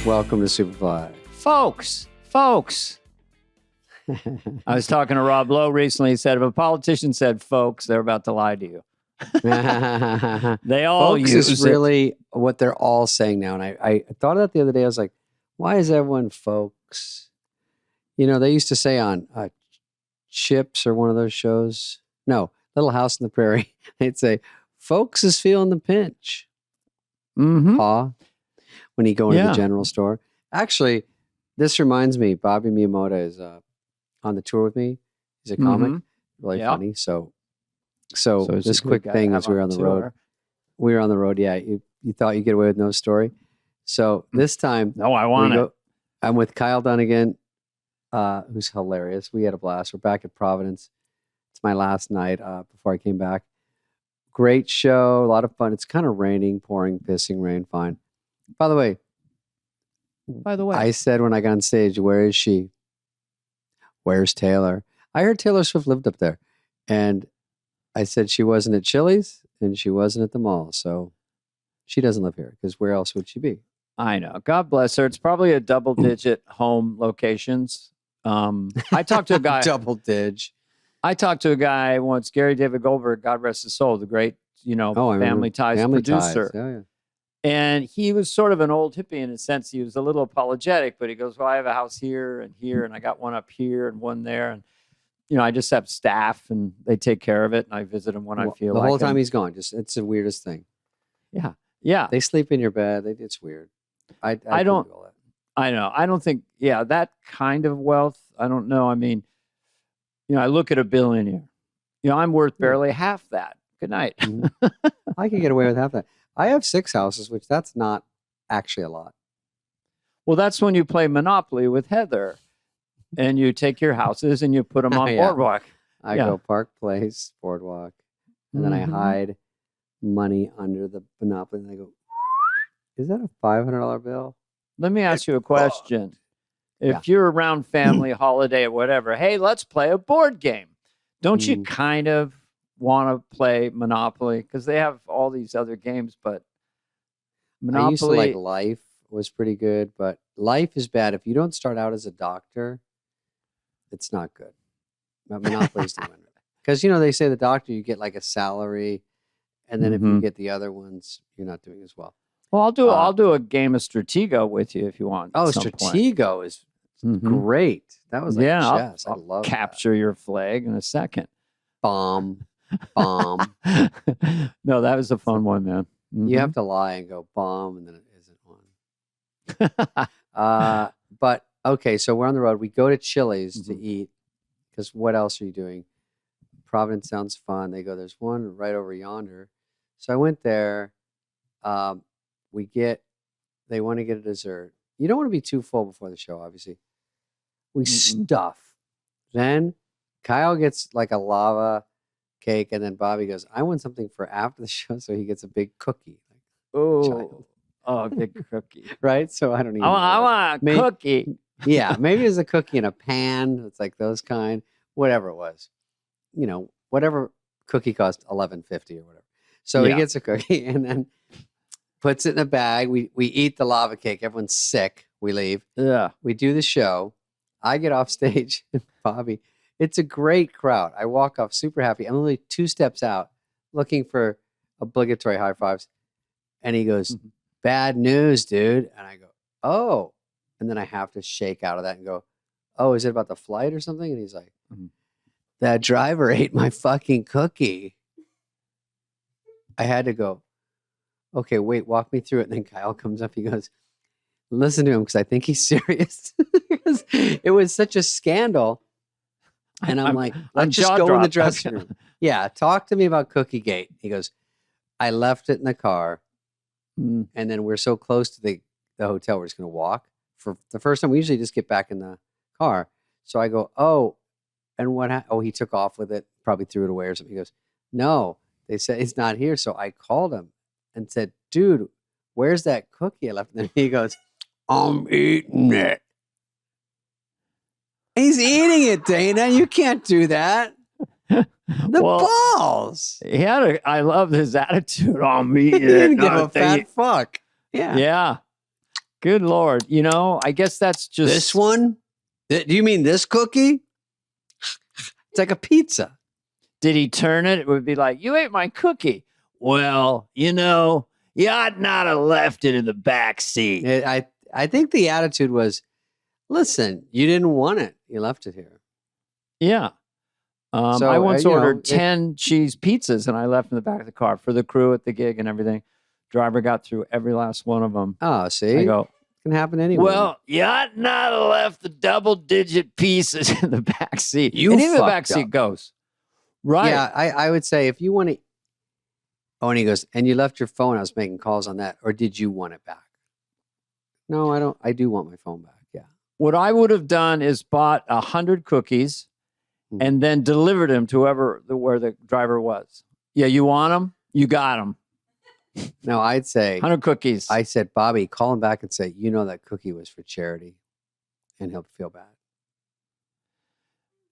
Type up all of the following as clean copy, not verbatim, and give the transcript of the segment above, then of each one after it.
Welcome to Superfly. Folks. I was talking to Rob Lowe recently. He said, if a politician said folks, they're about to lie to you. They all Folks use is really what they're all saying now. And I thought of that the other day. I was like, why is everyone folks? You know, they used to say on Chips or one of those shows. No, Little House on the Prairie. They'd say, folks is feeling the pinch. Mm-hmm. Pa, when you go into the general store. Actually, this reminds me, Bobby Miyamoto is on the tour with me. He's a comic, really funny. So this quick thing is we were on the road. We were on the road. Yeah, you thought you'd get away with no story. So this time, no, I want it. I'm with Kyle Dunnigan, who's hilarious. We had a blast. We're back at Providence. It's my last night before I came back. Great show, a lot of fun. It's kind of raining, pouring, pissing rain. Fine. By the way, I said when I got on stage, where is she? Where's Taylor? I heard Taylor Swift lived up there. And I said she wasn't at Chili's and she wasn't at the mall. So she doesn't live here because where else would she be? I know. God bless her. It's probably a double-digit home locations. I talked to a guy. I talked to a guy once, Gary David Goldberg, God rest his soul, the great, Family Ties producer. Yeah. And he was sort of an old hippie in a sense. He was a little apologetic, but he goes, well, I have a house here, and I got one up here and one there. And, I just have staff and they take care of it. And I visit them when I feel like the whole time he's gone. It's the weirdest thing. Yeah. Yeah. They sleep in your bed. It's weird. I don't do all that. I know. I don't think, that kind of wealth. I don't know. I mean, I look at a billionaire. I'm worth barely half that. Good night. I can get away with half that. I have 6 houses, which that's not actually a lot. Well, that's when you play Monopoly with Heather and you take your houses and you put them on Boardwalk. I go Park Place, Boardwalk, and then I hide money under the Monopoly. And I go, is that a $500 bill? Let me ask you a question. If you're around family, holiday, or whatever, hey, let's play a board game. Don't you kind of want to play Monopoly? Because they have all these other games, but Monopoly... I used to like Life was pretty good, but Life is bad. If you don't start out as a doctor, it's not good. But Monopoly's the winner. Because, they say the doctor, you get like a salary, and then if you get the other ones, you're not doing as well. Well, I'll do a game of Stratego with you if you want. Oh, Stratego is great. That was like chess. I love capture your flag in a second. Bomb. No, that was a fun one, man. You have to lie and go bomb, and then it isn't one. But okay, so we're on the road. We go to Chili's to eat because what else are you doing? Providence sounds fun. They go, there's one right over yonder. So I went there. They want to get a dessert. You don't want to be too full before the show, obviously. We stuff. Then Kyle gets like a lava cake, and then Bobby goes, I want something for after the show, so he gets a big cookie. A big cookie. Right? So I don't even I want a cookie. Yeah, maybe it's a cookie in a pan. It's like those kind. Whatever it was. Whatever cookie cost $11.50 or whatever. So he gets a cookie and then puts it in a bag. We eat the lava cake. Everyone's sick. We leave. Yeah. We do the show. I get off stage. Bobby, it's a great crowd. I walk off super happy. I'm only 2 steps out looking for obligatory high fives. And he goes, bad news, dude. And I go, oh. And then I have to shake out of that and go, oh, is it about the flight or something? And he's like, that driver ate my fucking cookie. I had to go, okay, wait, walk me through it. And then Kyle comes up. He goes, listen to him because I think he's serious. Because it was such a scandal. And I'm like, let's just go in the dressing room. Yeah, talk to me about Cookie Gate. He goes, I left it in the car. And then we're so close to the hotel, we're just going to walk. For the first time, we usually just get back in the car. So I go, oh, and what? He took off with it, probably threw it away or something. He goes, no, they said it's not here. So I called him and said, dude, where's that cookie I left? And then he goes, I'm eating it. He's eating it, Dana. You can't do that. Balls. I love his attitude on me. He didn't give a fat fuck. Yeah. Yeah. Good Lord. You know, I guess that's just This one? Do you mean this cookie? It's like a pizza. Did he turn it? It would be like, you ate my cookie. Well, you know, you ought not have left it in the back seat. I think the attitude was, listen, you didn't want it. You left it here. Yeah. So, I once you know, ordered 10 cheese pizzas and I left in the back of the car for the crew at the gig and everything. Driver got through every last one of them. Oh, see? I go, it can happen anyway. well, you ought not have left the double-digit pieces in the back seat. You and even the fucked back seat up. goes. Right. Yeah, I would say if you want to. Oh, and he goes, and you left your phone. I was making calls on that. Or did you want it back? No, I don't. I do want my phone back. Yeah. What I would have done is bought 100 cookies and then delivered them to where the driver was. Yeah, you want them? You got them. No, I'd say 100 cookies. I said, Bobby, call him back and say, you know that cookie was for charity, and he'll feel bad.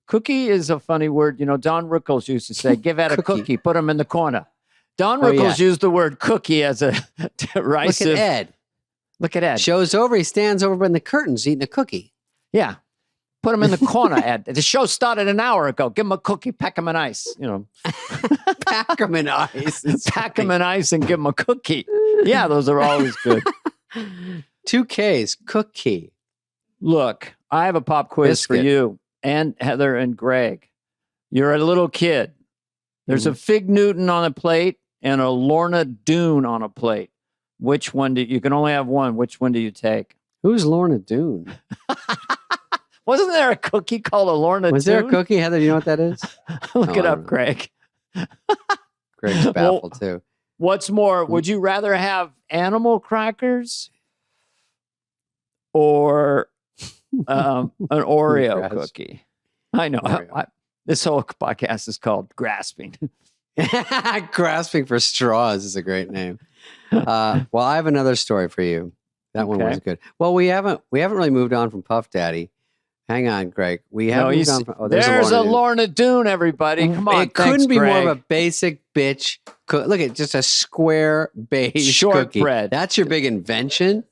Cookie is a funny word. You know, Don Rickles used to say, give out a cookie, put them in the corner. Don Rickles used the word cookie as a derisive. Look at Ed. Look at Ed. Show's over. He stands over by the curtains eating a cookie. Yeah. Put him in the corner, Ed. The show started an hour ago. Give him a cookie, pack him in ice. You know, Pack him in ice. pack him in ice and give him a cookie. Yeah, those are always good. 2 Ks, cookie. Look, I have a pop quiz for you and Heather and Greg. You're a little kid. There's a Fig Newton on a plate and a Lorna Doone on a plate. Which one you can only have one. Which one do you take? Who's Lorna Doone? Wasn't there a cookie called a Lorna Doone? Was there a cookie, Heather? Do you know what that is? Look it up, Greg. Greg's baffled too. What's more, would you rather have animal crackers or an Oreo cookie? I know. This whole podcast is called Grasping. Grasping for straws is a great name. Well, I have another story for you. That one was good. Well, we haven't really moved on from Puff Daddy. Hang on, Greg. We haven't moved on from. Oh, there's a Lorna Doone, everybody. Come on, it couldn't be Greg. More of a basic bitch. Look at just a square beige shortbread. That's your big invention.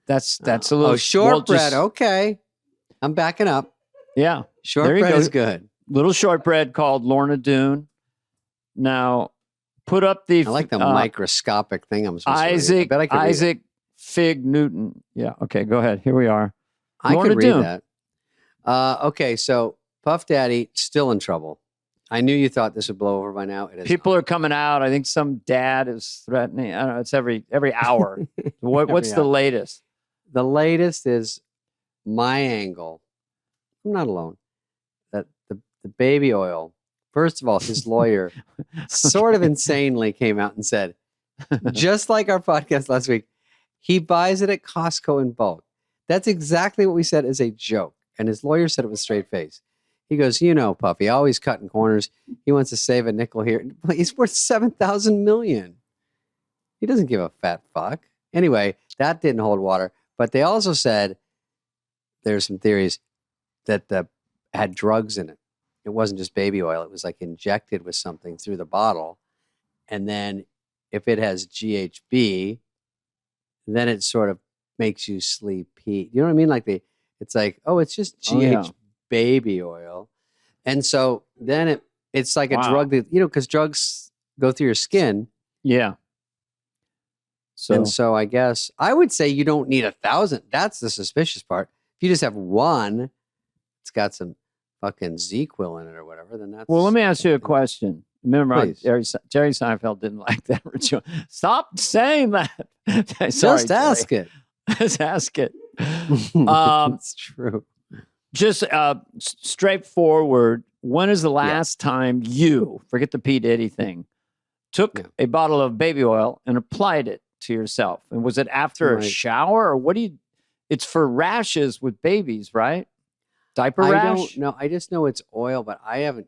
That's a little shortbread. Okay, I'm backing up. Yeah, shortbread is good. Little shortbread called Lorna Doone. Now, put up the. I like the microscopic thing. I'm supposed to read. I bet I could Isaac Fig Newton. Yeah. Okay. Go ahead. Here we are. I Lorna could read Doone. that. Okay, so Puff Daddy still in trouble. I knew you thought this would blow over by now. It is. People are coming out. I think some dad is threatening. I don't know. It's every hour. What's the latest? The latest is my angle. I'm not alone. That the baby oil. First of all, his lawyer sort of insanely came out and said, just like our podcast last week, he buys it at Costco in bulk. That's exactly what we said as a joke. And his lawyer said it with a straight face. He goes, you know, Puffy, always cutting corners. He wants to save a nickel here. He's worth $7,000 million. He doesn't give a fat fuck. Anyway, that didn't hold water. But they also said there's some theories that had drugs in it. It wasn't just baby oil. It was like injected with something through the bottle. And then if it has GHB, then it sort of makes you sleepy. You know what I mean? Like it's like, oh, it's just baby oil. And so then it's like a drug that, you know, because drugs go through your skin. Yeah. So I guess I would say you don't need 1,000. That's the suspicious part. If you just have one, it's got some fucking Z-Quil in it or whatever, then that's... Well, let me ask you a question. Remember, Jerry Seinfeld didn't like that ritual. Stop saying that. Sorry, just ask it. Just ask it. It's true. Just straightforward. When is the last time you, forget the P. Diddy thing, took a bottle of baby oil and applied it to yourself? And was it after a shower or what do you, it's for rashes with babies, right? Diaper rash? I don't know. I just know it's oil, but I haven't.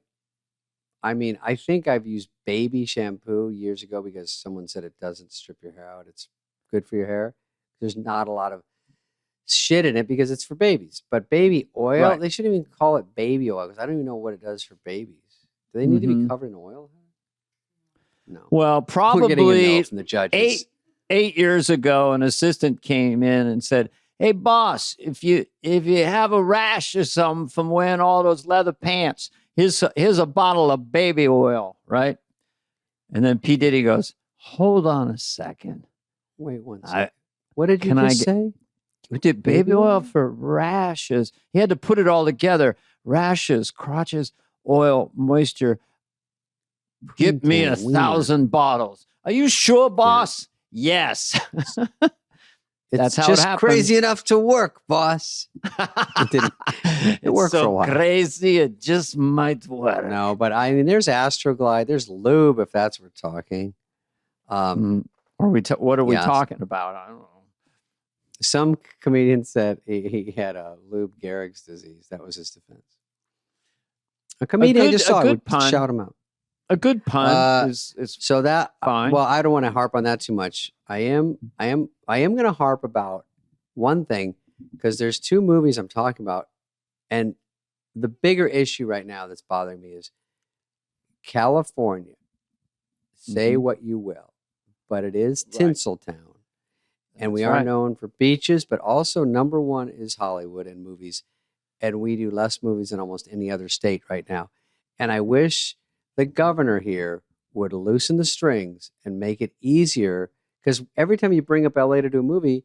I mean, I think I've used baby shampoo years ago because someone said it doesn't strip your hair out. It's good for your hair. There's not a lot of shit in it because it's for babies. But baby oil, they shouldn't even call it baby oil because I don't even know what it does for babies. Do they need to be covered in oil? No. Well, probably from the judges. 8 years ago, an assistant came in and said, "Hey, boss, if you have a rash or something from wearing all those leather pants, here's a bottle of baby oil, right?" And then P. Diddy goes, "Hold on a second. Wait one second. What did you just say? We did baby oil for rashes." He had to put it all together. Rashes, crotches, oil, moisture. "Give me 1,000 bottles." "Are you sure, boss?" "Yes." That's how it happens. Crazy enough to work, boss. It worked for a while. Crazy, it just might work. No, but I mean, there's Astroglide, there's lube, if that's what we're talking. What are we talking about? I don't know. Some comedian said he had a Lou Gehrig's disease. That was his defense. A comedian I just saw would shout him out. A good pun is so that fine. Well, I don't want to harp on that too much. I am going to harp about one thing, because there's two movies I'm talking about, and the bigger issue right now that's bothering me is California. Say what you will, but it is Tinseltown, and we are known for beaches, but also number one is Hollywood and movies, and we do less movies than almost any other state right now. And I wish the governor here would loosen the strings and make it easier, because every time you bring up LA to do a movie,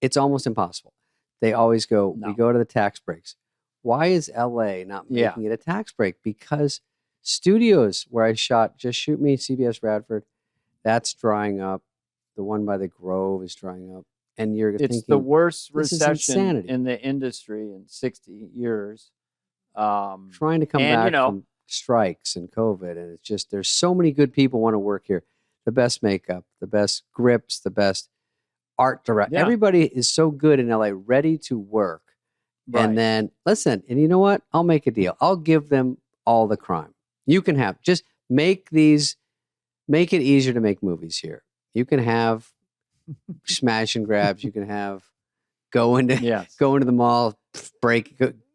it's almost impossible. They always go, we go to the tax breaks. Why is LA not making it a tax break? Because studios where I shot Just Shoot Me, CBS Radford, that's drying up. The one by the Grove is drying up. And you're thinking, it's the worst recession in the industry in 60 years. Trying to come back from strikes and COVID, and it's just, there's so many good people want to work here. The best makeup, the best grips, the best art director. Everybody is so good in LA, ready to work. And then listen, and you know what? I'll make a deal. I'll give them all the crime. You can have, just make it easier to make movies here. You can have smash and grabs. You can have go into the mall,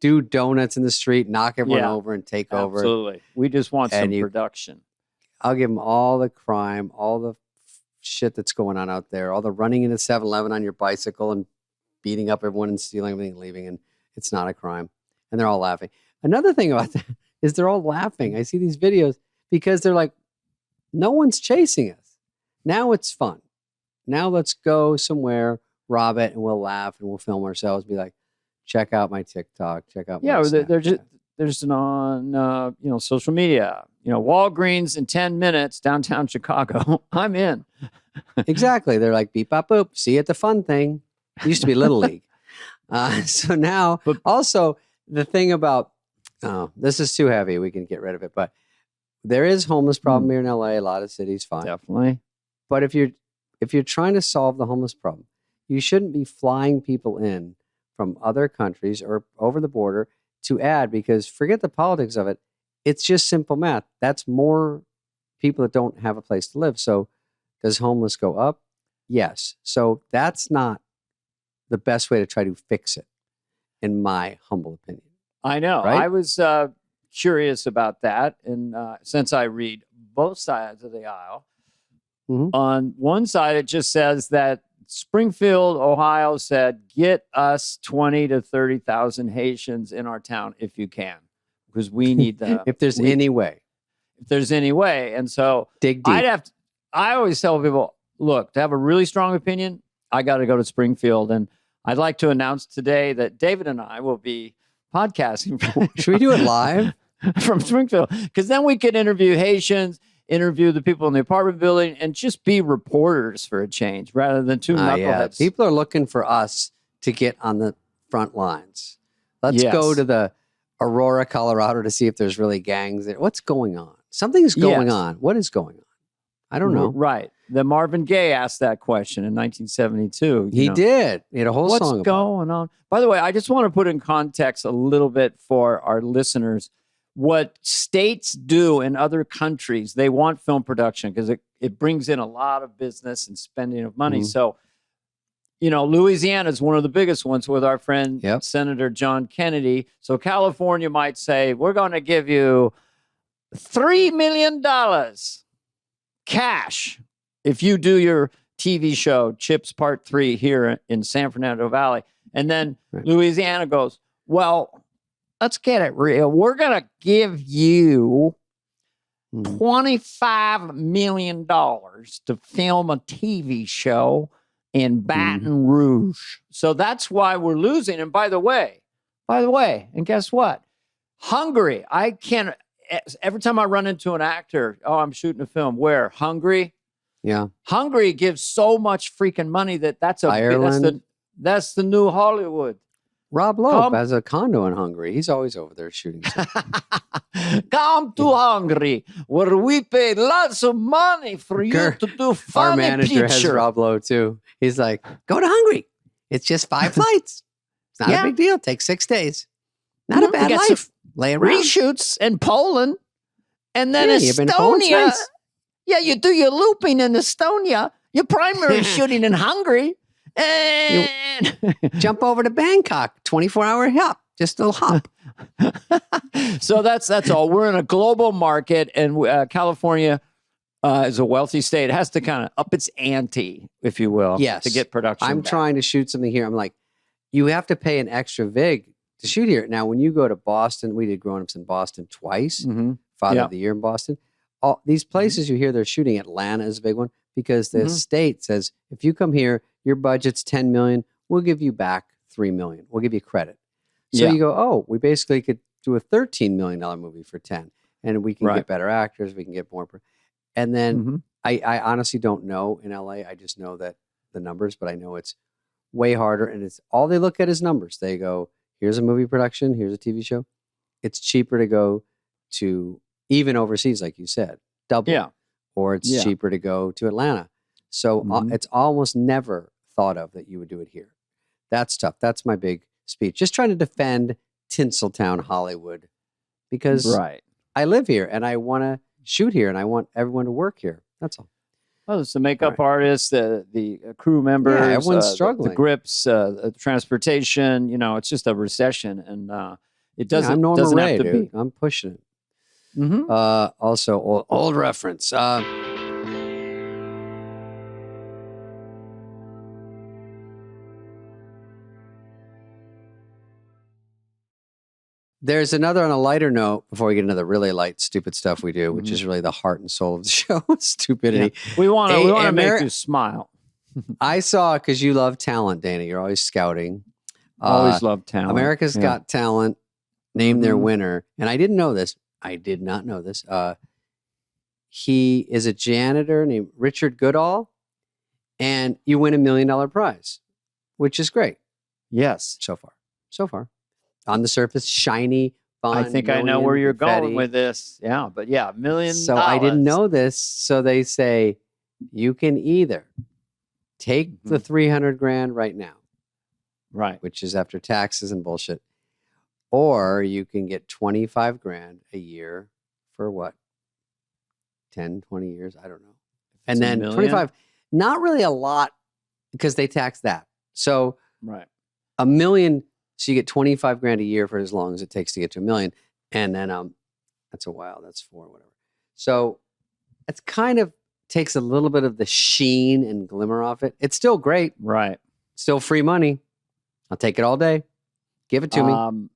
do donuts in the street, knock everyone over and take over. Absolutely. We just want some production. I'll give them all the crime, all the shit that's going on out there, all the running into 7-Eleven on your bicycle and beating up everyone and stealing everything and leaving, and it's not a crime. And they're all laughing. Another thing about that is they're all laughing. I see these videos because they're like, no one's chasing us. Now it's fun. Now let's go somewhere, rob it, and we'll laugh and we'll film ourselves. Be like, check out my TikTok. Check out my Snapchat. They're just on social media. Walgreens in 10 minutes downtown Chicago. I'm in. Exactly. They're like, beep, bop, boop. See you at the fun thing. It used to be Little League. So now, but also the thing about, this is too heavy. We can get rid of it. But there is homeless problem here in LA. A lot of cities, fine. Definitely. But if you're trying to solve the homeless problem, you shouldn't be flying people in from other countries or over the border to add, because forget the politics of it. It's just simple math. That's more people that don't have a place to live. So does homeless go up? Yes. So that's not the best way to try to fix it, in my humble opinion. I know. Right? I was curious about that. And since I read both sides of the aisle, on one side, it just says that Springfield, Ohio said, get us 20 to 30,000 Haitians in our town if you can, because we need them. If there's any way. If there's any way. And so dig deep. I always tell people, look, to have a really strong opinion, I got to go to Springfield. And I'd like to announce today that David and I will be podcasting. Should we do it live? From Springfield? Because then we could interview Haitians, interview the people in the apartment building, and just be reporters for a change rather than two knuckleheads. People are looking for us to get on the front lines. Let's go to the Aurora, Colorado to see if there's really gangs there. What's going on? Something's going on. What is going on? I don't know. Right. The Marvin Gaye asked that question in 1972. He did. He had a whole song about what's going on? By the way, I just want to put in context a little bit for our listeners what states do in other countries. They want film production because it brings in a lot of business and spending of money. So, Louisiana is one of the biggest ones with our friend Senator John Kennedy. So California might say, we're going to give you $3 million cash if you do your TV show, Chips Part 3 here in San Fernando Valley. And then Louisiana goes, well, let's get it real. We're going to give you $25 million to film a TV show in Baton Rouge. So that's why we're losing. And by the way, and guess what? Hungary. Every time I run into an actor, I'm shooting a film. Where? Hungary? Yeah. Hungary gives so much freaking money that's Ireland. That's the new Hollywood. Rob Loeb has a condo in Hungary. He's always over there shooting stuff. Come to Hungary, where we pay lots of money for you to do funny Our manager has picture. Rob Lowe too. He's like, go to Hungary. It's just 5 flights. It's not a big deal. It takes 6 days. Not a bad life. Lay around. Reshoots in Poland. And then you've been to Poland Estonia. twice. Yeah, you do your looping in Estonia. Your primary shooting in Hungary. And jump over to Bangkok. 24-hour hop. Just a little hop. So that's all. We're in a global market, and California is a wealthy state. It has to kind of up its ante, if you will, to get production. I'm trying to shoot something here. I'm like, you have to pay an extra vig to shoot here. Now, when you go to Boston, we did Grown Ups in Boston twice. Father of the Year in Boston. All these places you hear they're shooting. Atlanta is a big one because the state says, if you come here, your budget's $10 million. We'll give you back $3 million. We'll give you credit. So you go, we basically could do a $13 million movie for 10, and we can get better actors. We can get more. And then I honestly don't know in LA. I just know that the numbers, but I know it's way harder. And it's all they look at is numbers. They go, here's a movie production. Here's a TV show. It's cheaper to go to even overseas, like you said, Dublin, or it's cheaper to go to Atlanta. So it's almost never thought of that you would do it here. That's tough. That's my big speech. Just trying to defend Tinseltown, Hollywood, because I live here and I want to shoot here and I want everyone to work here. That's all. Well, it's the makeup artists, the crew members, everyone's struggling. The grips, transportation. It's just a recession, and it doesn't. I'm Norma doesn't Ray, have to dude. be. I'm pushing it. Also, old reference. There's another on a lighter note before we get into the really light, stupid stuff we do, which is really the heart and soul of the show, stupidity. Yeah. We want to make you smile. I saw, because you love talent, Dana. You're always scouting. Always love talent. America's Got Talent named their winner. And I didn't know this. I did not know this. He is a janitor named Richard Goodall. And you win $1 million prize, which is great. Yes. So far. On the surface, shiny, fun. I think I know where you're going with this. Yeah, but $1 million. So I didn't know this. So they say you can either take the 300 grand right now, right, which is after taxes and bullshit, or you can get 25 grand a year for what? 10, 20 years? I don't know. And then 25, not really a lot because they tax that. So $1 million. So you get 25 grand a year for as long as it takes to get to $1 million. And then that's a while. That's 4, whatever. So it's kind of takes a little bit of the sheen and glimmer off it. It's still great. Right. Still free money. I'll take it all day. Give it to me.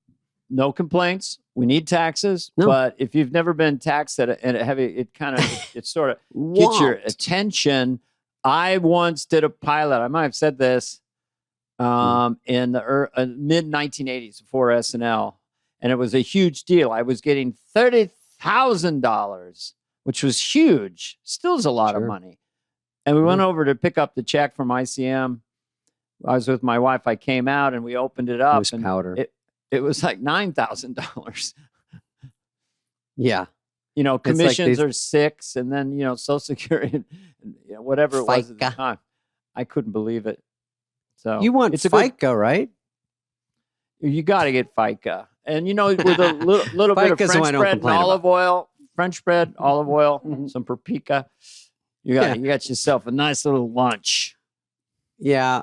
No complaints. We need taxes. No. But if you've never been taxed at a heavy, it kind of, it sort of gets your attention. I once did a pilot. I might have said this. In the mid 1980s before SNL, and it was a huge deal. I was getting $30,000, which was huge. Still is a lot of money. And we went over to pick up the check from ICM. I was with my wife. I came out and we opened it up. It was powder. It was like $9,000. Yeah. Commissions are 6, and then Social Security, and whatever it was at the time. I couldn't believe it. So you want FICA, right? You got to get FICA, and with a little bit of French bread and olive oil, French bread, olive oil, some paprika. You got yourself a nice little lunch. Yeah,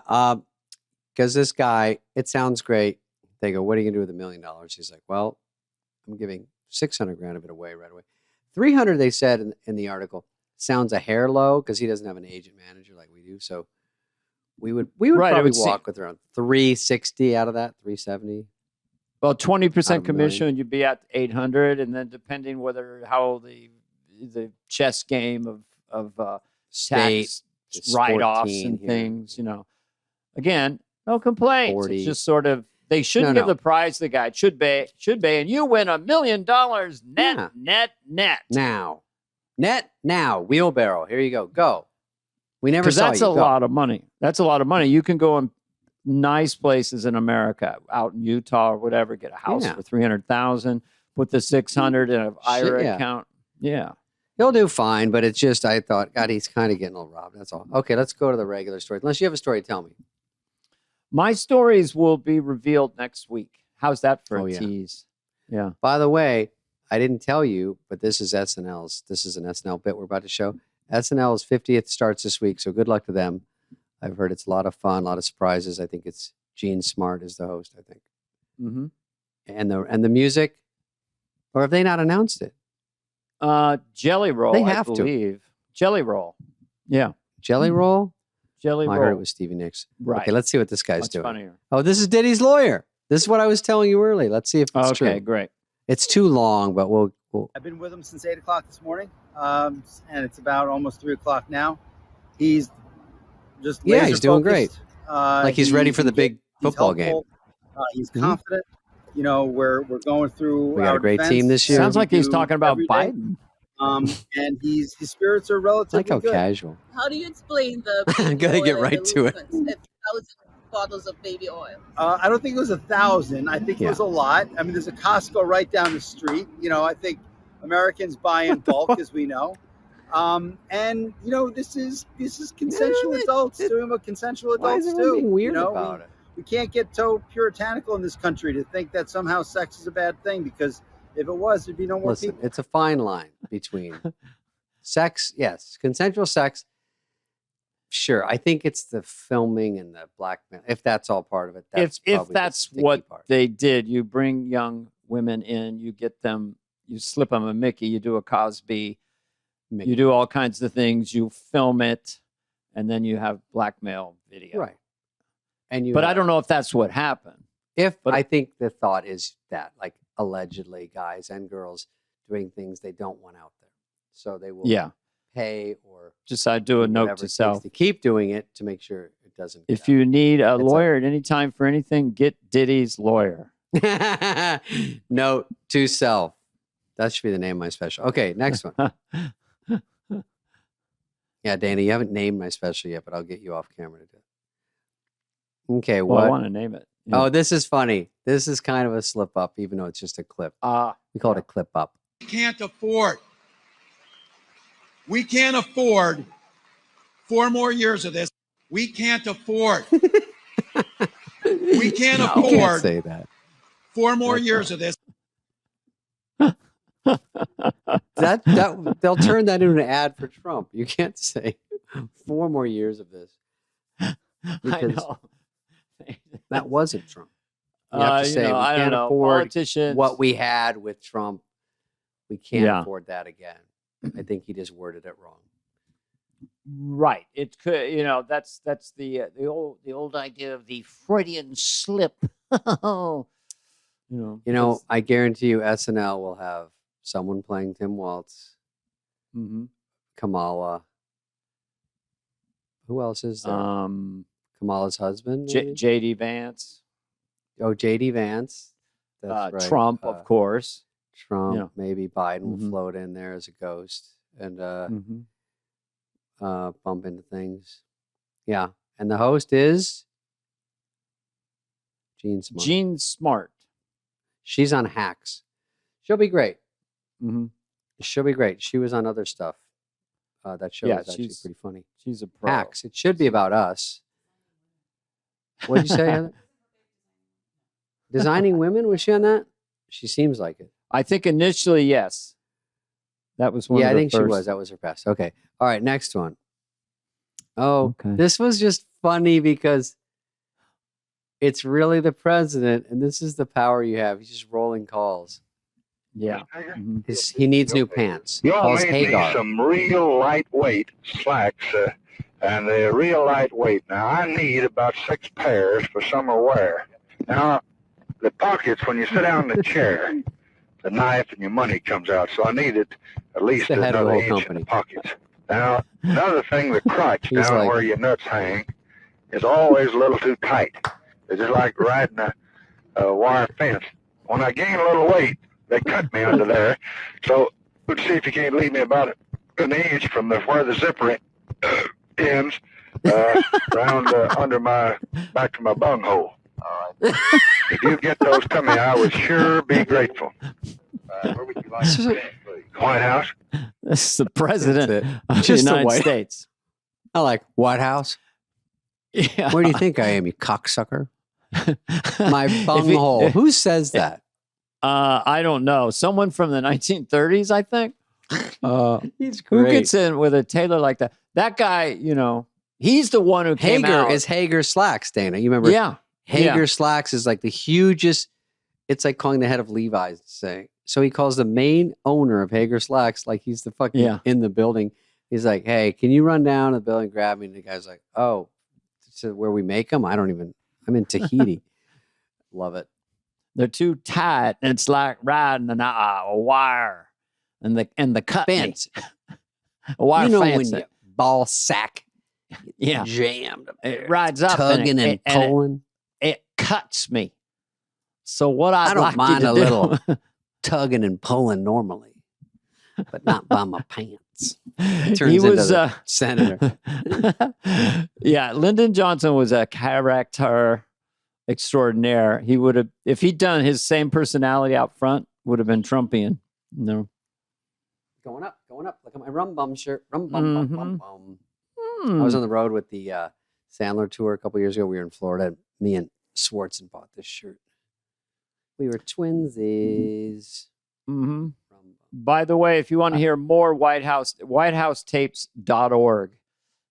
because this guy, it sounds great. They go, "What are you gonna do with $1 million?" He's like, "Well, I'm giving 600 grand of it away right away. 300, they said in the article, sounds a hair low because he doesn't have an agent manager like we do. you. So we would probably walk with around 360 out of that, 370. Well, 20% commission, you'd be at 800, and then depending how the chess game of tax write-offs and things, again, no complaints. 40. It's just sort of they shouldn't give the prize the guy. It should be, and you win $1 million net. Now, wheelbarrow. Here you go. We never saw you. That's a lot of money. That's a lot of money. You can go in nice places in America, out in Utah or whatever, get a house for $300,000, put the $600 in an IRA account. Yeah. He'll do fine, but it's just, I thought, God, he's kind of getting a little robbed. That's all. Okay, let's go to the regular story. Unless you have a story, tell me. My stories will be revealed next week. How's that for a tease? Yeah. By the way, I didn't tell you, but this is SNL's. This is an SNL bit we're about to show. SNL's 50th starts this week, so good luck to them. I've heard it's a lot of fun, a lot of surprises. I think it's Gene Smart is the host, I think. Mm-hmm. And the music, or have they not announced it? Jelly Roll, they have I believe. Jelly Roll. Yeah. Jelly Roll? Jelly Roll. I heard it was Stevie Nicks. Right. Okay, let's see what this guy's doing. Funnier. Oh, this is Diddy's lawyer. This is what I was telling you earlier. Let's see if it's true. Okay, great. It's too long, but we'll. I've been with him since 8 o'clock this morning, and it's about almost 3 o'clock now. He's just he's doing great. Like he's ready for the big football game. He's confident. We're going through. We got a great team this year. Sounds like he's talking about Biden. And his spirits are relatively like how good. Casual. How do you explain the? I'm gonna get right to it. 1,000 bottles of baby oil. I don't think it was 1,000. I think it was a lot. I mean, there's a Costco right down the street. I think Americans buy in bulk, as we know. And this is consensual adults doing what consensual adults do. Being weird about it. We can't get so puritanical in this country to think that somehow sex is a bad thing, because if it was, there'd be no more people. It's a fine line between sex, yes, consensual sex. Sure, I think it's the filming and the blackmail. If that's all part of it, if that's what they did, you bring young women in, you get them, you slip them a Mickey, you do a Cosby, you do all kinds of things, you film it, and then you have blackmail video. Right. But I don't know if that's what happened. I think the thought is that, like, allegedly guys and girls doing things they don't want out there. So they will pay or decide do a note to self to keep doing it to make sure it doesn't. If you need a lawyer at any time for anything, get Diddy's lawyer. Note to self. That should be the name of my special. Okay, next one. Yeah, Dana, you haven't named my special yet, but I'll get you off camera to do it. Okay, I want to name it. Yeah. Oh, this is funny. This is kind of a slip up, even though it's just a clip. We call it a clip up. We can't afford 4 more years of this. We can't afford. We can't afford. You can't say that. 4 more years of this. That they'll turn that into an ad for Trump. You can't say 4 more years of this. I know. That wasn't Trump. You have to say we can't afford what we had with Trump. We can't afford that again. I think he just worded it wrong. Right. It could. That's the old idea of the Freudian slip. I guarantee you, SNL will have someone playing Tim Waltz, Kamala. Who else is there? Kamala's husband, J.D. Vance. Oh, J.D. Vance. That's right. Trump, of course. Trump, maybe Biden will float in there as a ghost and bump into things. Yeah, and the host is Gene Smart. Gene Smart. She's on Hacks. She'll be great. She'll be great. She was on other stuff. That show is actually pretty funny. She's a pro. Hacks. It should be about us. What did you say, Heather? Designing Women? Was she on that? She seems like it. I think initially, yes. That was one of the I think first. She was. That was her best. Okay. All right, next one. Oh, This was just funny because it's really the president, and this is the power you have. He's just rolling calls. Yeah. Mhm. He needs new pants. You all Calls made me Hagar. some real lightweight slacks, and they're real lightweight. Now, I need about 6 pairs for summer wear. Now, the pockets, when you sit down in the chair, the knife and your money comes out, so I needed at least the head of the another whole inch in the company. pockets. Now, another thing, the crotch He's down like- where your nuts hang is always a little too tight. It's just like riding a wire fence. When I gain a little weight, they cut me under there. So let's see if you can't leave me about an inch from where the zipper ends, round under my back to my bunghole. All right. If you get those to me, I would sure be grateful. Where would you like to finish, please? White House. This is the president That's of the Just the United White- States. I like White House. Yeah. Where do you think I am, you cocksucker? My If he- bunghole. Who says that? I don't know. Someone from the 1930s, I think. He's Who great. gets in with a tailor like that? That guy, you know, he's the one who came Hager out. is Hager Slacks, Dana. You remember? Yeah. Hager Slacks is like the hugest. It's like calling the head of Levi's saying. So he calls the main owner of Hager Slacks like he's the fucking Yeah. in the building. He's like, "Hey, can you run down to the building and grab me?" And the guy's like, "Oh, to where we make them? I'm in Tahiti." Love it. They're too tight. And it's like riding a wire and the cut me. Fence. A wire You know fence. when you ball sack Yeah. jammed up It there, rides up tugging and pulling. it cuts me. So what I'd I don't like mind you to a do, little tugging and pulling normally, but not by my pants. Turns he into was the senator. yeah, Lyndon Johnson was a character extraordinaire. He would have, if he'd done his same personality out front, would have been Trumpian. No. Going up. Look at my rum bum shirt. Rum bum bum bum Mhm. bum. Hmm. I was on the road with the Sandler tour a couple years ago. We were in Florida. Me and Swartzen bought this shirt. We were twinsies. Mhm. Rum bum. By the way, if you want to hear more whitehouse.tapes.org,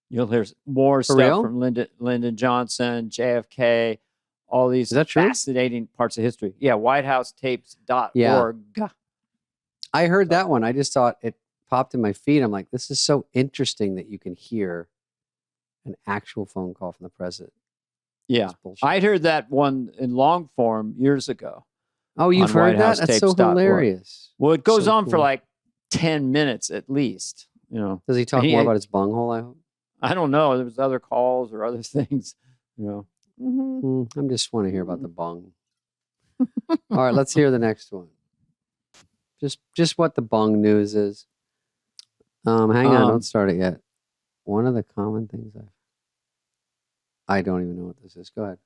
you'll hear more stuff real? from Lyndon Johnson, JFK, all these Is that true? fascinating parts of history. Yeah, whitehouse.tapes.org. I heard that one. I just thought it popped in my feed. I'm like, this is so interesting that you can hear an actual phone call from the president. Yeah. That's bullshit. I'd heard that one in long form years ago. Oh, you've on heard that? That's so whitehouse-tapes.org. hilarious. Well, it goes So on for cool. like 10 minutes at least. You know, Does he talk He- more about his bunghole? I hope. I don't know. There was other calls or other things. You know, I'm just want to hear about the bung. All right, let's hear the next one. Just what the bung news is. Hang on, don't start it yet. One of the common things I don't even know what this is. Go ahead.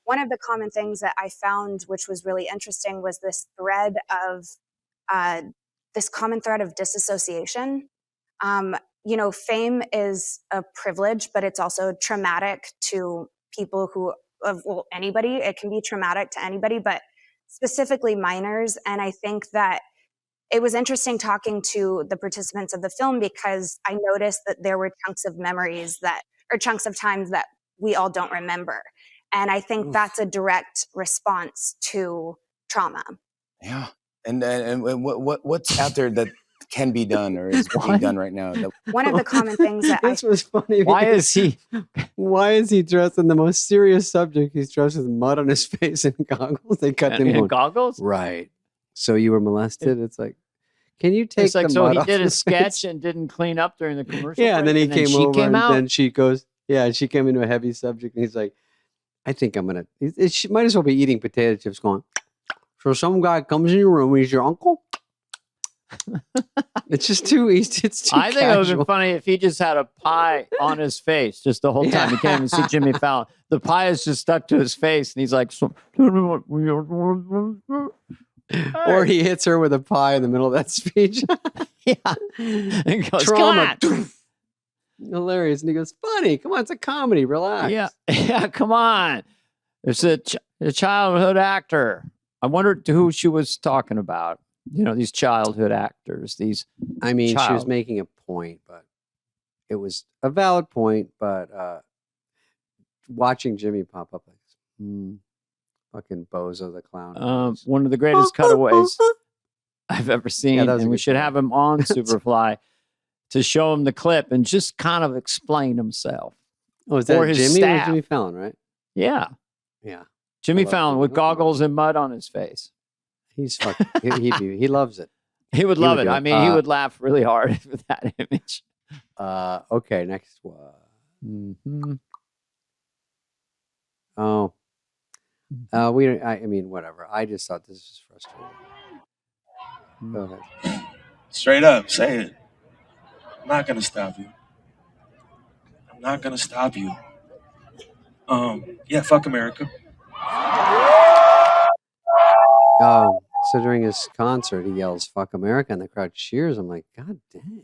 One of the common things that I found, which was really interesting, was this thread of this common thread of disassociation. You know, fame is a privilege, but it's also traumatic to people well, anybody. It can be traumatic to anybody, but specifically minors. And I think that it was interesting talking to the participants of the film because I noticed that there were chunks of memories or chunks of times that we all don't remember. And I think that's a direct response to trauma. Yeah. And what's out there that can be done or is being done right now? One of the common things that This was funny. why because- is he? Why is he dressed in the most serious subject? He's dressed with mud on his face and goggles. They cut him in going, goggles? right. So you were molested? It's like, can you take It's like, the so mud he off did your a sketch face? and didn't clean up during the commercial. Yeah, and then break, he came she over came and out. then she goes, yeah, she came into a heavy subject and he's like, I think I'm going to, she might as well be eating potato chips going, so some guy comes in your room, he's your uncle? It's just too easy. It's too I think it would have casual. been funny if he just had a pie on his face just the whole time. He can't even see Jimmy Fallon. The pie is just stuck to his face, and he's like, so, tell me what we are. Or he hits her with a pie in the middle of that speech. Yeah. And he goes, Trauma. come on. Hilarious. And he goes, funny. Come on, it's a comedy. Relax. Yeah. Yeah, come on. It's a childhood actor. I wondered who she was talking about. You know, these childhood actors, these. I mean, she was Child. making a point, but it was a valid point. But watching Jimmy pop up like this, Fucking Bozo the Clown. One of the greatest cutaways I've ever seen. that was a And we good should one. have him on Superfly to show him the clip and just kind of explain himself. Oh, is or that his Jimmy? It was staff. Jimmy Fallon, right? Yeah. Yeah. Jimmy love Fallon Jimmy. with Okay. goggles and mud on his face. He's fucking. he loves it. He would He love would it. do I it. mean, he would laugh really hard with that image. Okay, next one. Mm-hmm. Oh, I mean, whatever. I just thought this was frustrating. Go ahead. Straight up, say it. I'm not gonna stop you. I'm not gonna stop you. Yeah, fuck America. So during his concert, he yells "Fuck America" and the crowd cheers. I'm like, God dang.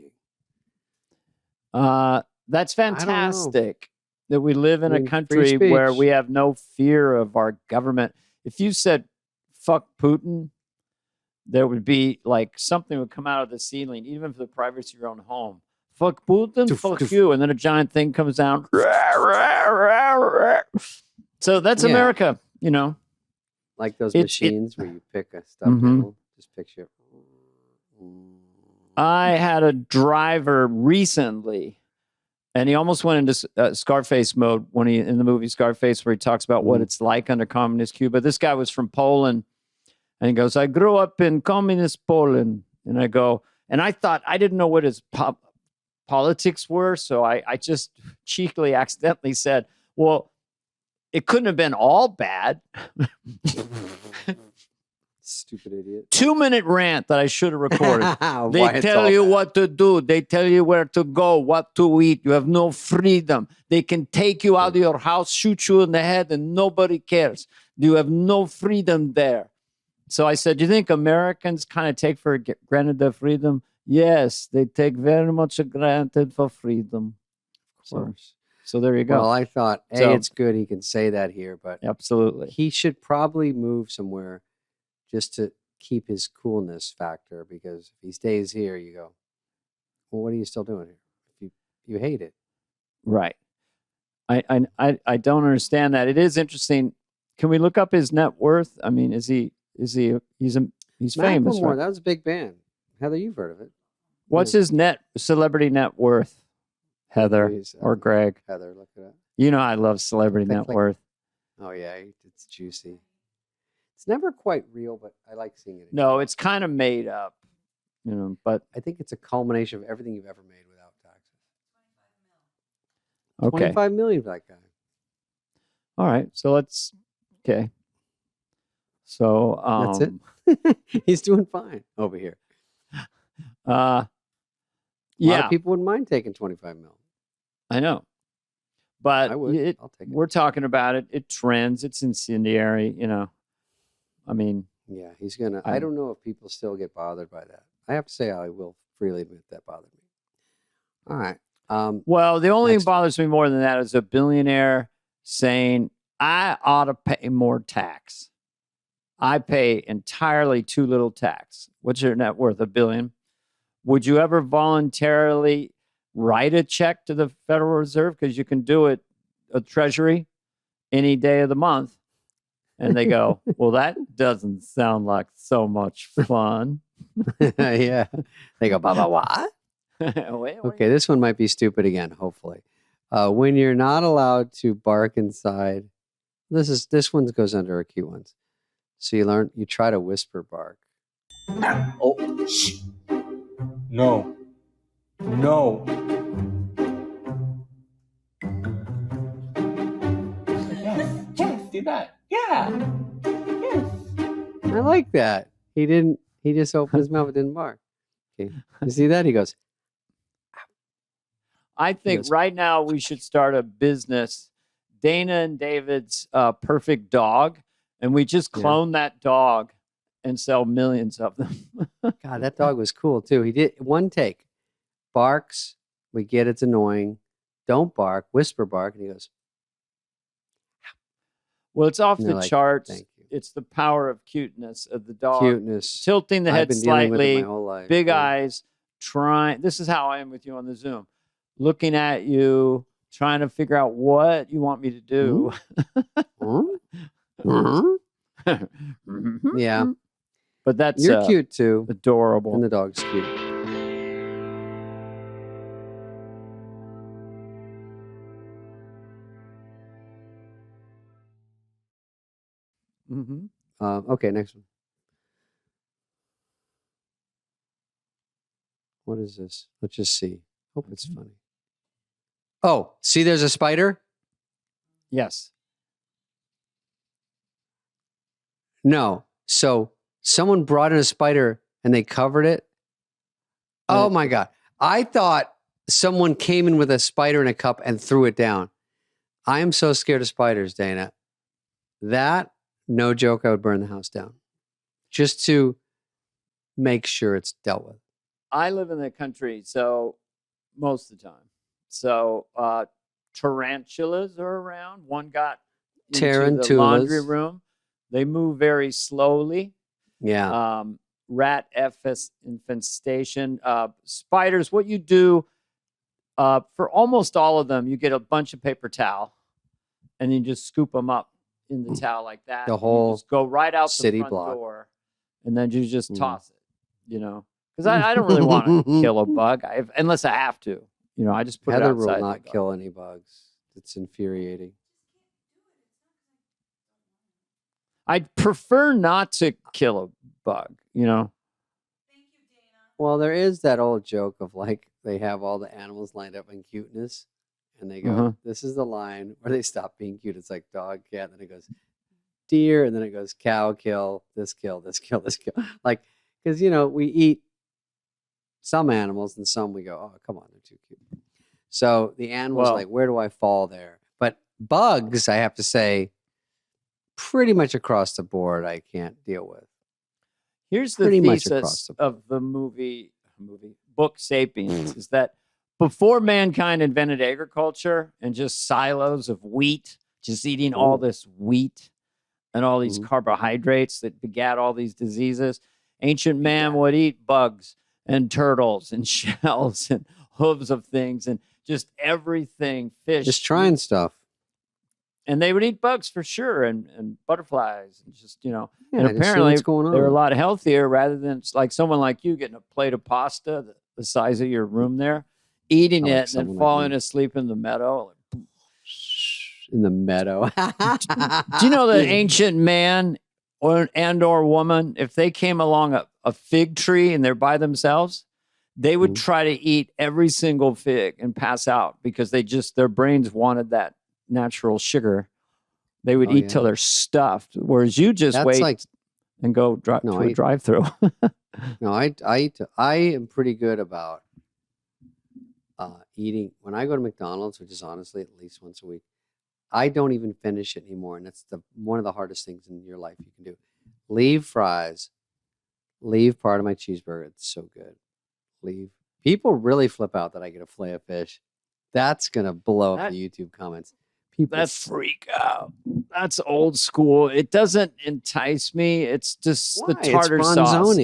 That's I don't know. fantastic that we live in I a mean, free country where speech. we have no fear of our government. If you said "fuck Putin," there would be like something would come out of the ceiling, even for the privacy of your own home. Fuck Putin, Doof, fuck doof. you, and then a giant thing comes down. So that's Yeah. America, you know. Like those It- machines where you pick a stuffed Mhm. animal. Just picture. I had a driver recently, and he almost went into Scarface mode when he in the movie Scarface, where he talks about what it's like under communist Cuba. This guy was from Poland, and he goes, "I grew up in communist Poland," and I go, and I thought I didn't know what his politics were, so I just cheekily, accidentally said, "Well, it couldn't have been all bad." Stupid idiot. 2-minute rant that I should have recorded. Why They it's tell all you bad. what to do. They tell you where to go, what to eat. You have no freedom. They can take you out of your house, shoot you in the head, and nobody cares. You have no freedom there. So I said, do you think Americans kind of take for granted their freedom? Yes, they take very much granted for freedom. Of course. So there you go. Well, I thought, So- it's good he can say that here, but Absolutely. he should probably move somewhere just to keep his coolness factor, because if he stays here, you go, well, what are you still doing here? If you hate it. Right. I don't understand that. It is interesting. Can we look up his net worth? I mean, he's famous, Macklemore, right? that was a big band. Heather, you've heard of it. What's his celebrity net worth? Heather Please, or Greg? Heather, look it up. You know I love celebrity Click, net click. worth. Oh yeah, it's juicy. It's never quite real, but I like seeing it. No, it's kind of made up, you know, but I think it's a culmination of everything you've ever made without taxes. okay. 25 million for that guy. All right. So okay. So That's it. He's doing fine over here. A lot yeah, of people wouldn't mind taking 25 mil. I know. But I would. I'll take it. we're talking about it. It trends. It's incendiary, you know. I mean, Yeah, he's gonna. I don't know if people still get bothered by that. I have to say, I will freely admit that bothered me. All right. well, the only thing Next. bothers me more than that is a billionaire saying, I ought to pay more tax. I pay entirely too little tax. What's your net worth? $1 billion. Would you ever voluntarily write a check to the Federal Reserve? Because you can do it at Treasury any day of the month. And they go, well, that doesn't sound like so much fun. Yeah. They go, Baba, what? Okay, this one might be stupid again, hopefully. When you're not allowed to bark inside, this one goes under a cute ones. So you try to whisper bark. Oh, shh. No. No. Yes, do that. Yeah. Yes. I like that. He just opened his mouth and didn't bark. Okay. You see that? He goes, I think Yes. right now we should start a business, Dana and David's perfect dog, and we just Yeah. clone that dog and sell millions of them. God, that dog was cool too. He did one take. Barks. We get it's annoying. Don't bark. Whisper bark. And he goes, Well, it's off And the they're like, charts. "Thank you." It's the power of cuteness of the dog. Cuteness. Tilting the I've head been dealing with it slightly, my whole life. big Yeah. eyes, trying. This is how I am with you on the Zoom. Looking at you, trying to figure out what you want me to do. Huh? Huh? Yeah. But that's You're cute too. adorable. And the dog's cute. Okay, next one. What is this? Let's just see. Hope it's funny. Oh, see, there's a spider? Yes. No. So someone brought in a spider and they covered it. Oh my God. I thought someone came in with a spider in a cup and threw it down. I am so scared of spiders, Dana. That, no joke, I would burn the house down just to make sure it's dealt with. I live in the country, so most of the time. So tarantulas are around. One got into the laundry room. They move very slowly. Yeah. Rat infestation. Spiders, what you do for almost all of them, you get a bunch of paper towel and you just scoop them up in the towel like that. The whole you just go right out city the front block. door and then you just toss it, you know. Because I don't really want to kill a bug unless I have to. You know, I just put Heather it outside. will not kill any bugs. It's infuriating. I'd prefer not to kill a bug, you know. Well, there is that old joke of like they have all the animals lined up in cuteness and they go, this is the line where they stop being cute. It's like dog, cat, and then it goes deer, and then it goes cow, kill, this kill, this kill, this kill. Like, because, you know, we eat some animals and some we go, oh, come on, they're too cute. So the animals like, where do I fall there? But bugs, I have to say, pretty much across the board, I can't deal with. Here's the thesis of the book Sapiens is that before mankind invented agriculture and just silos of wheat, just eating all this wheat and all these carbohydrates that begat all these diseases, ancient man would eat bugs and turtles and shells and hooves of things and just everything, fish. Just trying stuff. And they would eat bugs for sure and butterflies and just, you know. Yeah, and apparently what's going on. they're a lot healthier rather than like someone like you getting a plate of pasta the size of your room there, eating it and then falling asleep in the meadow. In the meadow. Do you know that ancient man or woman, if they came along a fig tree and they're by themselves, they would try to eat every single fig and pass out because their brains wanted that natural sugar. They would eat till they're stuffed, whereas you just wait and go to a drive-through. No, I am pretty good about eating. When I go to McDonald's, which is honestly at least once a week, I don't even finish it anymore, and that's one of the hardest things in your life you can do. Leave fries, leave part of my cheeseburger. It's so good. Leave. People really flip out that I get a fillet of fish. That's gonna blow up the YouTube comments. That freak out. That's old school. It doesn't entice me. It's just the tartar sauce.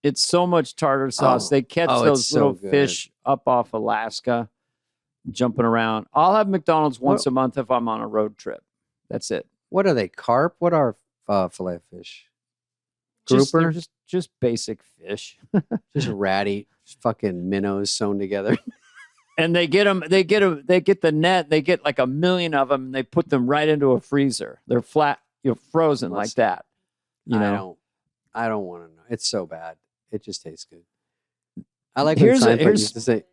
It's so much tartar sauce. They catch those little fish up off Alaska, jumping around. I'll have McDonald's once a month if I'm on a road trip. That's it. What are they? Carp? What are fillet of fish? Grouper? Just basic fish. Just ratty fucking minnows sewn together. And they get them. They get the net. They get like 1 million of them. And they put them right into a freezer. They're flat, frozen like that. You know, I don't want to know. It's so bad. It just tastes good. I like when Seinfeld used to say.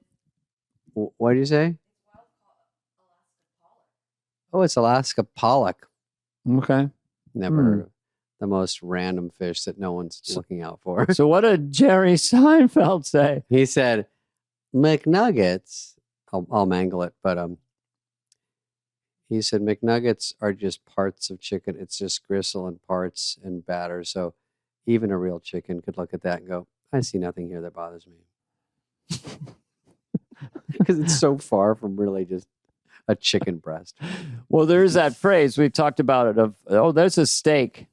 What did you say? Oh, it's Alaska pollock. Okay. Never heard of it. The most random fish that no one's looking out for. So what did Jerry Seinfeld say? He said, McNuggets. I'll mangle it, but he said McNuggets are just parts of chicken. It's just gristle and parts and batter. So even a real chicken could look at that and go, I see nothing here that bothers me. Because it's so far from really just a chicken breast. Well, there's that phrase we've talked about it there's a steak.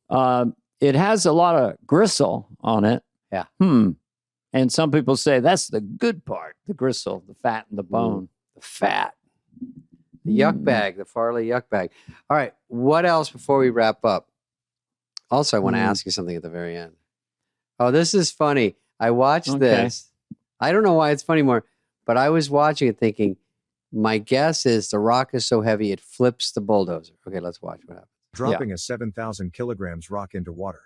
It has a lot of gristle on it. Yeah. And some people say that's the good part, the gristle, the fat and the bone. The fat. The yuck bag, the Farley yuck bag. All right. What else before we wrap up? Also, I want to ask you something at the very end. Oh, this is funny. I watched this. I don't know why it's funny more, but I was watching it thinking, my guess is the rock is so heavy it flips the bulldozer. Okay, let's watch what happens. Dropping a 7,000 kilograms rock into water.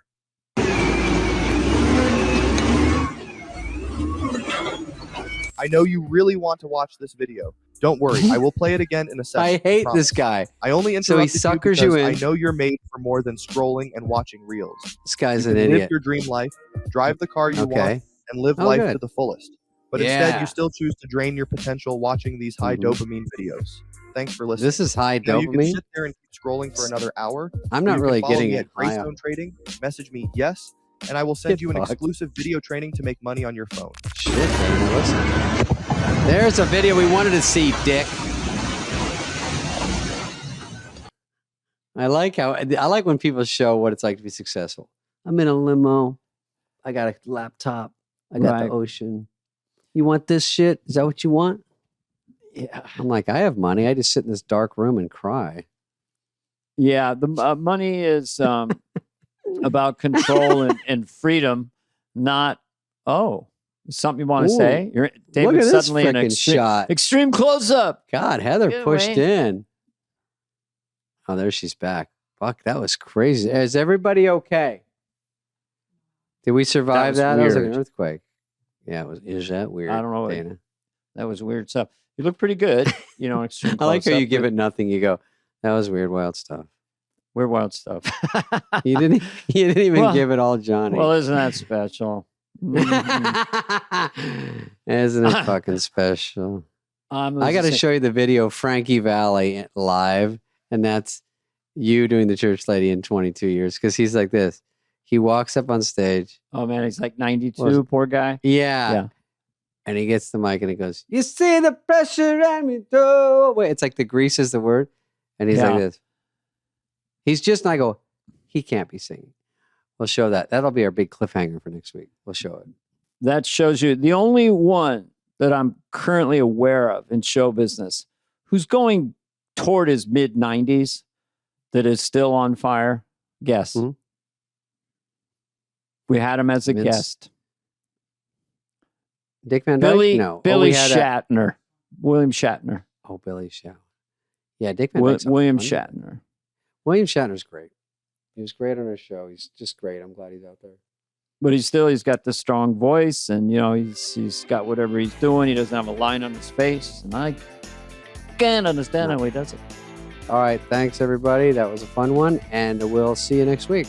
I know you really want to watch this video. Don't worry, I will play it again in a second. I hate this guy. I only So he interrupted suckers you you because in. I know you're made for more than scrolling and watching reels. This guy's You an can idiot. live your dream life, drive the car you want, Okay. and live Oh, life good. to the fullest. But Yeah. instead, you still choose to drain your potential watching these high dopamine videos. Thanks for listening. This is high You know, you can dopamine? sit there and keep scrolling for another hour. I'm or not you can really follow getting me it at high Greystone up. Trading. Message me yes, and I will send Get you an fucked. exclusive video training to make money on your phone. Shit, Dana, listen. There's a video we wanted to see, Dick. I like when people show what it's like to be successful. I'm in a limo. I got a laptop. I got the ocean. You want this shit? Is that what you want? Yeah. I'm like, I have money. I just sit in this dark room and cry. Yeah, the money is about control and freedom, not something you want to Ooh, say. look David at this suddenly an frickin' shot. extreme close up. God, Heather Get pushed away. in. Oh, there she's back. Fuck, that was crazy. Is everybody okay? Did we survive that? That was like an weird. earthquake. Yeah, it was. Is that weird? I don't know. Dana? That was weird stuff. You look pretty good. You know, extreme I like how you close-up, give but it nothing. You go, that was weird, wild stuff. Weird wild stuff. You didn't even Well- give it all Johnny. Well, isn't that special? Isn't it fucking special? I got to show you the video of Frankie Valli live, and that's you doing the church lady in 22 years, because he's like this. He walks up on stage. Oh man, he's like 92. Well, Poor guy. Yeah. And he gets the mic and he goes, "You see the pressure and me throw away." It's like the grease is the word. And he's like this. He's just, and I go, he can't be singing. We'll show that. That'll be our big cliffhanger for next week. We'll show it. That shows you the only one that I'm currently aware of in show business who's going toward his mid 90s that is still on fire. Guess. Mm-hmm. We had him as a Vince guest. Dick Van Dyke? Billy, No. Billy we had Shatner. William Shatner. Billy Shatner. Yeah, Dick Van Dyke's William fun. Shatner. William Shatner's great. He was great on our show. He's just great. I'm glad he's out there. But he's got the strong voice, and you know he's got whatever he's doing. He doesn't have a line on his face, and I can't understand how he does it. All right. Thanks, everybody. That was a fun one, and we'll see you next week.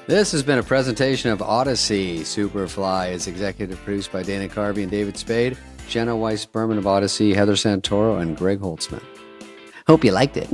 This has been a presentation of Odyssey. Superfly is executive produced by Dana Carvey and David Spade, Jenna Weiss-Berman of Odyssey, Heather Santoro, and Greg Holtzman. Hope you liked it.